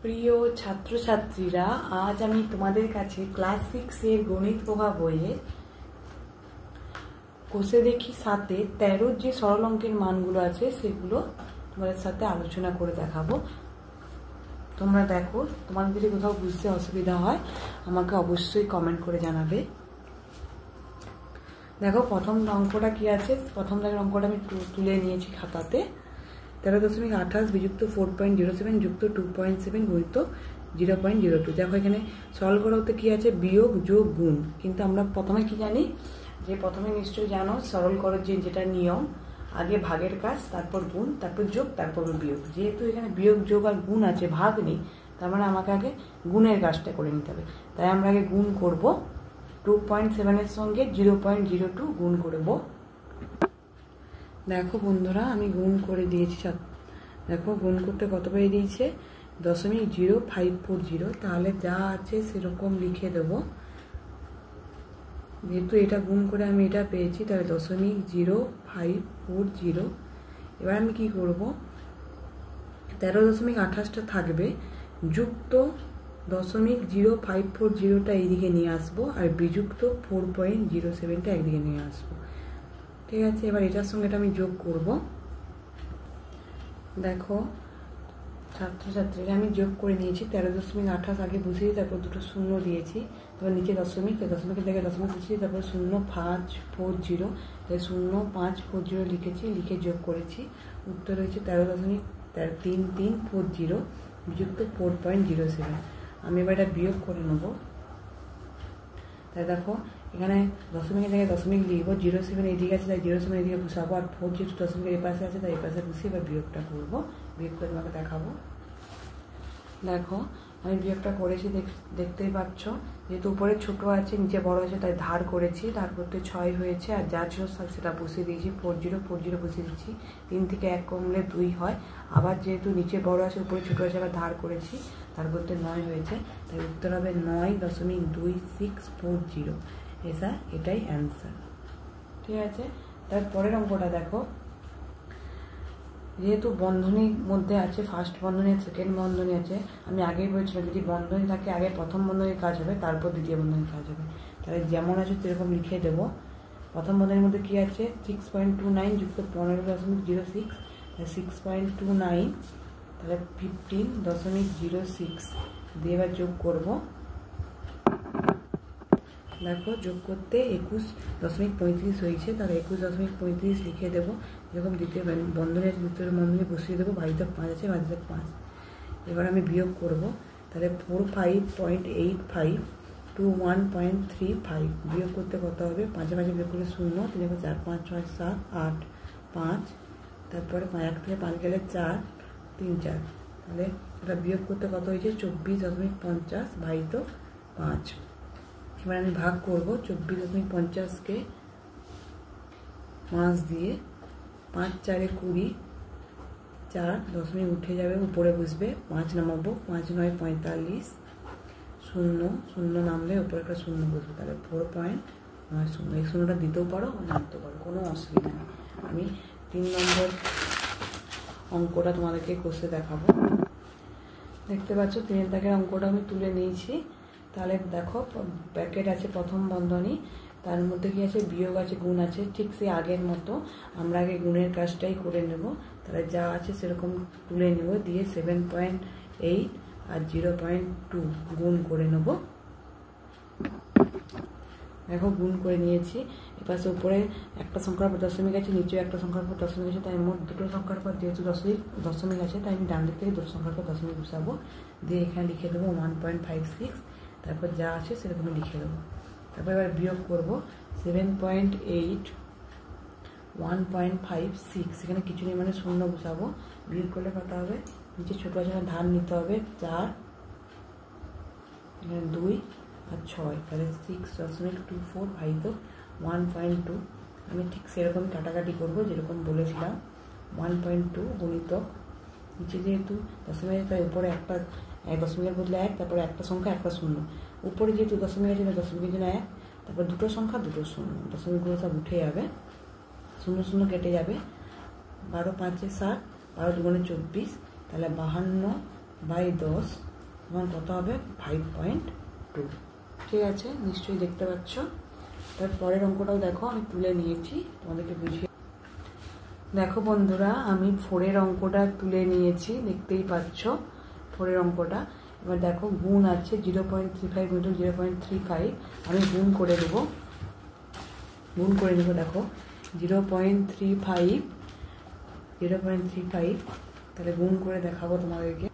প্রিয় ছাত্রছাত্রীরা, আজ আমি তোমাদের কাছে ক্লাস 6 এর গণিত প্রভা বইয়ের কোষে দেখি 7 13 যে সরল অঙ্কের মানগুলো আছে সেগুলো তোমাদের সাথে আলোচনা করে দেখাবো। তোমরা দেখো, তোমাদের যদি কোথাও বুঝতে অসুবিধা হয় আমাকে অবশ্যই কমেন্ট করে জানাবে। দেখো প্রথম অঙ্কটা কি আছে, প্রথম দাগের অঙ্কটা আমি তুলে নিয়েছি খাতাতে। 13.28 বিযুক্ত 4.07 যুক্ত 2.7 গুণিত 0.02। দেখো এখানে সলভ করা হতে কি আছে, বিয়োগ যোগ গুণ। কিন্তু আমরা প্রথমে কি জানি, যে প্রথমে নিশ্চয়ই জানো সরল করার যেটা নিয়ম, আগে ভাগের কাজ, তারপর গুণ, তারপর যোগ, তারপর বিয়োগ। যেহেতু এখানে বিয়োগ যোগ আর গুণ আছে, ভাগ নেই, তার মানে আমাকে আগে গুণের কাজটা করে নিতে হবে। তাই আমরা আগে গুণ করব। 2.7 এর সঙ্গে 0.02 গুণ করব। দেখো বন্ধুরা, আমি গুণ করে দিয়েছি। দেখো গুণ করতে কত পেয়ে দিয়েছে, 0.0540। তাহলে যা আছে সেরকম লিখে দেব। যেহেতু এটা গুণ করে আমি এটা পেয়েছি, তাহলে 0.0540। এবার আমি কি করব, 13.28টা থাকবে, যুক্ত 0.0540টা এইদিকে নিয়ে আসবো, আর বিযুক্ত 4.07টা একদিকে নিয়ে আসবো। ঠিক আছে, এবার এটার সঙ্গে এটা আমি যোগ করব। দেখো ছাত্রছাত্রীরা, আমি যোগ করে নিয়েছি। 13.28 আগে বুঝিয়ে, তারপর দুটো শূন্য দিয়েছি, তারপর নিচে দশমিক, দশমিকের জায়গায় দশমিক বুঝিয়ে, তারপর 0.540, তাই 0.540 লিখেছি, লিখে যোগ করেছি। উত্তর হয়েছে 13.3340 বিযুক্ত 4.07। আমি এবার এটা বিয়োগ করে নেব। তাই দেখো এখানে দশমিকের জায়গায় দশমিক লিখবো, 07 এইদিকে আছে তাই 07 এইদিকে বসাবো, আর 4 যেহেতু দশমিকের এই পাশে আছে তাই এই পাশে বসিয়ে এবার বিয়োগটা করবো। বিয়োগ করে তোমাকে দেখাবো। দেখো আমি বিয়োগটা করেছি, দেখতেই পাচ্ছ। যেহেতু উপরে ছোট আছে নিচে বড় আছে তাই ধার করেছি, ধার করতে 6 হয়েছে, আর যা ছিল সেটা বসিয়ে দিয়েছি। 40 বসিয়ে দিচ্ছি। 3 থেকে 1 কমলে 2 হয়। আবার যেহেতু নিচে বড় আছে উপরে ছোট আছে, আবার ধার করেছি, ধার করতে 9 হয়েছে, তাই উত্তর হবে 9.2640। এটাই অ্যান্সার। ঠিক আছে, তারপরের অঙ্কটা দেখো। যেহেতু বন্ধনীর মধ্যে আছে, ফার্স্ট বন্ধনী আছে, সেকেন্ড বন্ধনী আছে, আমি আগেই বলছিলাম যদি বন্ধনী থাকে আগে প্রথম বন্ধনীর কাজ হবে, তারপর দ্বিতীয় বন্ধনীর কাজ হবে। তাহলে যেমন আছে সেরকম লিখে দেবো। প্রথম বন্ধনীর মধ্যে কি আছে, 6.29 যুক্ত 15.06, 6.29, তাহলে 15.06 দিয়ে এবার যোগ করবো। দেখো যোগ করতে 21.35 হয়েছে, তাহলে 21.35 লিখে দেবো। যেরকম দ্বিতীয় বন্ধনী আছে দ্বিতীয় বন্ধনী বসিয়ে দেবো, ভাজিতক 5 আছে, ভাজিতক 5। এবার আমি বিয়োগ করব। তাহলে 45.85 to 1.35 বিয়োগ করতে কত হবে, 5 বিয়োগ করলে 0, 3 4 5 6 7 8 5, তারপরে 1 থেকে 5 গেলে 4 3 4, তাহলে এটা বিয়োগ করতে কত হয়েছে, 24.50 ভাজিতক 5। এবার আমি ভাগ করব। 24.50কে 5 দিয়ে, 5 4 20, 4 দশমিক উঠে যাবে, উপরে বসবে, 5 নামাবো, 5 9 45, 0 0 নামলে উপরে একটা 0 বসবে, তাহলে 4.90। এই 0টা দিতেও পারো নামতে পারো, কোনো অসুবিধা নেই। আমি 3 নম্বর অঙ্কটা তোমাদেরকে কষে দেখাবো। দেখতে পাচ্ছ 3 দাগের অঙ্কটা আমি তুলে নিয়েছি। তাহলে দেখো ব্র্যাকেট আছে প্রথম বন্ধনী, তার মধ্যে কি আছে, বিয়োগ আছে, গুণ আছে। ঠিক সেই আগের মতো আমরা আগে গুণের কাজটাই করে নেব। তাহলে যা আছে সেরকম তুলে নেব, দিয়ে 7.8 আর 0.2 গুণ করে নেব। দেখো গুণ করে নিয়েছি। এপাশে উপরে একটা সংখ্যার পর দশমিক আছে, নিচেও একটা সংখ্যার পর দশমিক আছে, তাই মোট দুটো সংখ্যার পর যেহেতু দশমিক আছে তাই আমি ডান দিক থেকে দুটো সংখ্যার পর দশমিক বসাবো, দিয়ে এখানে লিখে দেবো 1.56। তারপর যা আছে সেরকমই লিখে দেবো। তারপর এবার বিয়োগ করবো। 7.8 1.56, এখানে কিছু নেই মানে 0 বসাবো। বিয়োগ করলে কত হবে, নিচে ছোটো আছে ধার নিতে হবে, 4, এখানে 2 আর 6, তাহলে 6.24 ভাজিতক 1.2। আমি ঠিক সেরকম কাটাকাটি করবো যেরকম বলেছিলাম। 1.2 গুণিতক, নিচে যেহেতু দশমিক তাই উপরে একটা দশমিকের বদলে 1, তারপরে একটা সংখ্যা একটা 0, উপরে যেহেতু দশমিক আছে দশমিকের জন্য 1, তারপর দুটো সংখ্যা দুটো 0, দশমিকগুলো সব উঠে যাবে, 0 0 কেটে যাবে। 12 5 7, 12 2 24, তাহলে 52/10 তোমার কত হবে 5.2। ঠিক আছে, নিশ্চয়ই দেখতে পাচ্ছ। তারপরের অঙ্কটাও দেখো আমি তুলে নিয়েছি, তোমাদেরকে বুঝিয়ে। দেখো বন্ধুরা, আমি 4-এর অঙ্কটা তুলে নিয়েছি, দেখতেই পাচ্ছ 4-এর অঙ্কটা। এবার দেখো গুণ আছে 0.35 × 0.35, আমি গুণ করে দেবো, গুণ করে নেবো। দেখো 0.35, তাহলে গুণ করে দেখাবো তোমাদেরকে।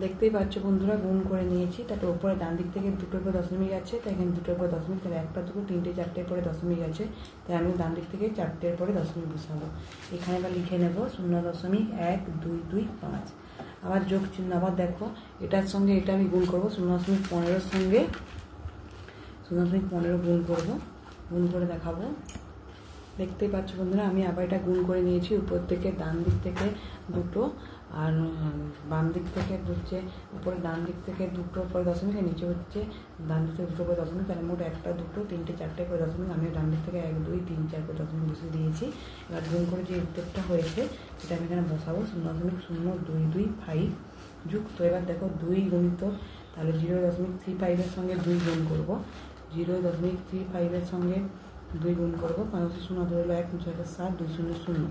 দেখতেই পাচ্ছ বন্ধুরা, গুণ করে নিয়েছি। তারপর উপরে ডান দিক থেকে দুটোর পর দশমিক আছে, তাই এখানে দুটোর পর দশমিক, তাহলে 1, 2, 3, 4 পরে দশমিক আছে, তাই আমি ডান দিক থেকে 4 পরে দশমিক বসাবো। এখানে এবার লিখে নেব 0.1225। আবার যোগ চিহ্ন, আবার দেখো এটার সঙ্গে এটা আমি গুণ করবো, 0.15 সঙ্গে 0.15 গুণ করবো, গুণ করে দেখাবো। দেখতেই পাচ্ছ বন্ধুরা, আমি আবার এটা গুণ করে নিয়েছি। উপর থেকে ডান দিক থেকে দুটো, আর বাম দিক থেকে হচ্ছে উপরে ডান দিক থেকে দুটো পরে দশমিক, আর নিচে হচ্ছে ডান দিক থেকে দুটো পরে দশমিক, তাহলে মোট 1, 2, 3, 4 পরে দশমিক। আমি ডান দিক থেকে 1, 2, 3, 4 পরে দশমিক বসে দিয়েছি। এবার গুণ করে যে উত্তরটা হয়েছে সেটা আমি এখানে বসাবো, 0.0225 যুক্ত। এবার দেখো 2 গুণিত, তাহলে 0.35 সঙ্গে 2 গুণ করবো, 0.35 সঙ্গে 2 গুণ করবো, 5 0 ধরলো 1, 5 7, 2 0 0,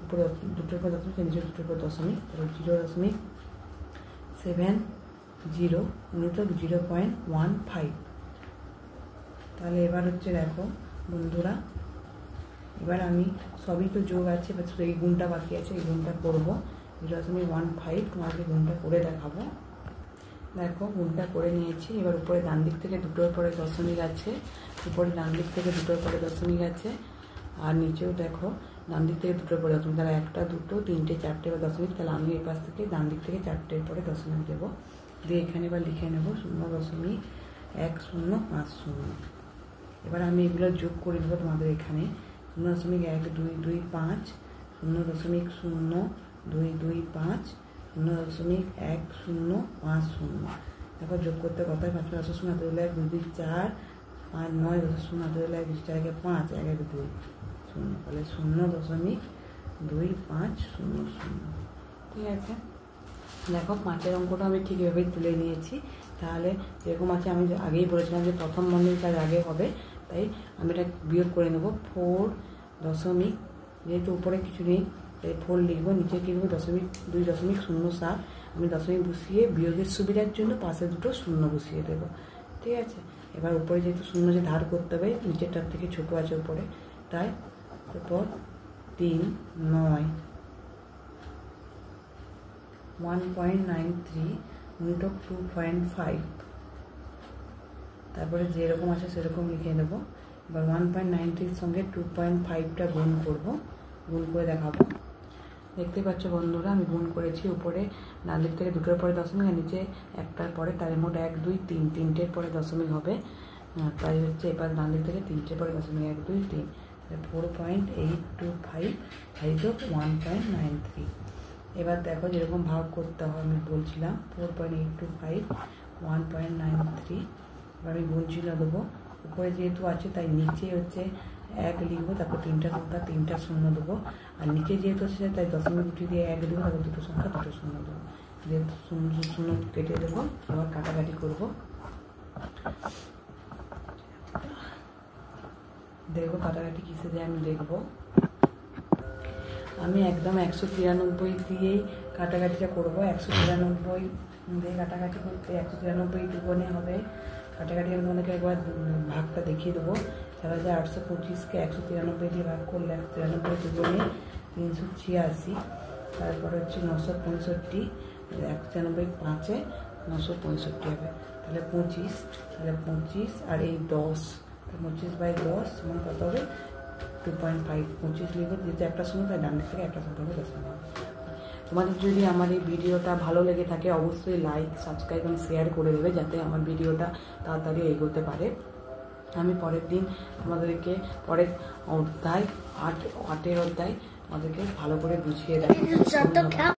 উপরে দুটোর পর দশমিক, নিচে দুটোর পর দশমিক, তাহলে 0.70 গুণিত 0.15। তাহলে এবার হচ্ছে দেখো বন্ধুরা, এবার আমি সবই তো যোগ আছে, এবার শুধু এই গুণটা বাকি আছে, এই গুণটা করবো 0.15। তোমাকে গুণটা করে দেখাবো। দেখো গুণটা করে নিয়েছি। এবার উপরে ডান দিক থেকে দুটোর পরে দশমিক আছে, উপরে ডান দিক থেকে দুটোর পরে দশমিক আছে, আর নিচেও দেখো ডান দিক থেকে দুটোর পরে দশমিক, তাহলে 1, 2, 3, 4 বা দশমিক, তাহলে আমি এই পাশ থেকে ডান দিক থেকে 4 পরে দশমিক দেবো, দিয়ে এখানে এবার লিখে নেব 0.1050। এবার আমি এগুলো যোগ করে দেবো তোমাদের এখানে, 0.1225, 0.0225, 0.1050। দেখো যোগ করতে কত হয়, 5 5 0 2 1 2 2 4 5 9 0 2 1 2 4 5 1 1 2 0, তাহলে 0.2500। ঠিক আছে, দেখো 5-এর অঙ্কটা আমি ঠিক এভাবেই তুলে নিয়েছি। তাহলে যেরকম আছে, আমি আগেই বলেছিলাম যে প্রথম বন্ধনীর কাজ আগে হবে, তাই আমি এটা বিয়োগ করে নেব। 4 দশমিক, যেহেতু উপরে কিছু নেই তাই 4 লিখবো, নিচে কি লিখবো 2.07। আমি দশমিক বসিয়ে বিয়োগের সুবিধার জন্য পাশে দুটো শূন্য বসিয়ে দেবো। ঠিক আছে, এবার উপরে যেহেতু শূন্য যে ধার করতে হবে, নিচেরটার থেকে ছোটো আছে উপরে, তাই তারপর 3 9 1.93 গুণিত 2.5, তারপরে যেরকম আছে সেরকম লিখে দেবো। এবার 1.93 সঙ্গে 2.5টা গুণ করবো, গুণ করে দেখাবো। দেখতে পাচ্ছ বন্ধুরা, আমি গুণ করেছি। উপরে ডান দিক থেকে দুটোর পরে দশমিক, আর নিচে একটার পরে, তার মোট 1 2 3, 3টের পরে দশমিক হবে, তাই হচ্ছে এবার ডান দিক থেকে 3টের পরে দশমিক 1 2 3, 4.825 যোগ 1.93। এবার দেখো যেরকম ভাগ করতে হয় আমি বলছিলাম, 4.825 1.93। এবার আমি গুণ চিহ্ন দেবো, উপরে যেহেতু আছে তাই নিচে হচ্ছে 1 লিখবো, তারপর 3টা সংখ্যা 3টা শূন্য দেবো, আর নিচে যেহেতু আছে তাই দশমিক উঠিয়ে দিয়ে 1 দেবো, তারপর দুটো সংখ্যা 2টো শূন্য দেবো, দিয়ে শূন্য কেটে দেবো। আবার কাটাকাটি করবো, দেখবো কাটাকাটি কিসে যায় আমি দেখবো। আমি একদম 193 দিয়েই কাটাকাটিটা করবো। 193 দিয়ে কাটাকাটি করতে 193 দুগুণে হবে। কাটাকাটি আমি তোমাদেরকে একবার ভাগটা দেখিয়ে দেবো। 4825কে 193 দিয়ে ভাগ করলে 193 দুগুণে 386, তারপর হচ্ছে 965, 193 5-এ 965 হবে, তাহলে 25, তাহলে 25 আর এই 10, 25/10 সমান কত হবে 2.5। 25 লিখবো, যেহেতু একটা শূন্য তাই ডান দিক থেকে একটা সংখ্যা হবে 10 হবে। তোমাদের যদি আমার এই ভিডিওটা ভালো লেগে থাকে অবশ্যই লাইক, সাবস্ক্রাইব এবং শেয়ার করে দেবে, যাতে আমার ভিডিওটা তাড়াতাড়ি এগোতে পারে। আমি পরের দিন তোমাদেরকে পরের অধ্যায় 8-এর অধ্যায় তোমাদেরকে ভালো করে বুঝিয়ে দেবো।